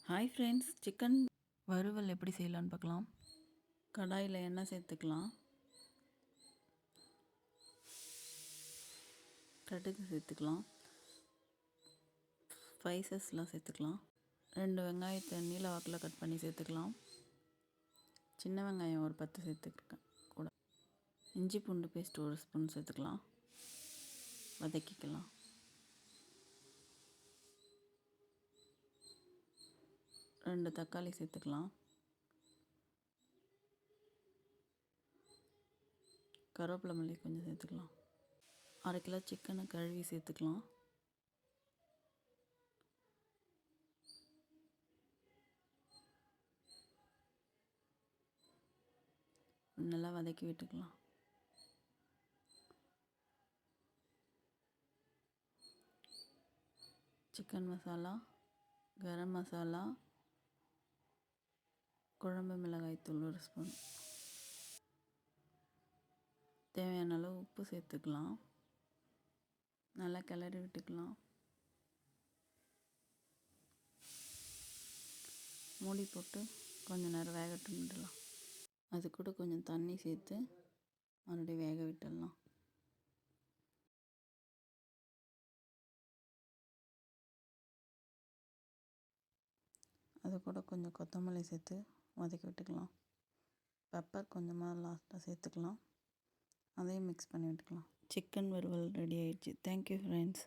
Hi friends, chicken வறுவல் எப்படி செய்யலான்னு பார்க்கலாம். கடாயில் எண்ணெய் சேர்த்துக்கலாம், கடுகு சேர்த்துக்கலாம், ஸ்பைசஸ்லாம் சேர்த்துக்கலாம். 2 வெங்காயத்தை நீல வாக்கில் கட் பண்ணி சேர்த்துக்கலாம். சின்ன வெங்காயம் ஒரு 10 சேர்த்துருக்கேன் கூட. இஞ்சி பூண்டு பேஸ்ட் 1 ஸ்பூன் சேர்த்துக்கலாம், வதக்கிக்கலாம். ரெண்டு தக்காளி சேர்த்துக்கலாம். கருவேப்பிலை மல்லி கொஞ்சம் சேர்த்துக்கலாம். 1/2 கிலோ சிக்கனை கழுவி சேர்த்துக்கலாம். நல்லா வதக்கி விட்டுக்கலாம். சிக்கன் மசாலா, கரம் மசாலா, குழம்பு மிளகாய் தூள் 1 ஸ்பூன், தேவையான அளவு உப்பு சேர்த்துக்கலாம். நல்லா கிளறி விட்டுக்கலாம். மூடி போட்டு கொஞ்சம் நேரம் வேகட்டு விடலாம். அது கூட கொஞ்சம் தண்ணி சேர்த்து மறுபடியும் வேக விட்டுடலாம். அது கூட கொஞ்சம் கொத்தமல்லி சேர்த்து வதக்கி விட்டுக்கலாம். பெப்பர் கொஞ்சமாக லாஸ்ட்டாக சேர்த்துக்கலாம். அதையும் மிக்ஸ் பண்ணி விட்டுக்கலாம். சிக்கன் வறுவல் ரெடி ஆயிடுச்சு. Thank you friends.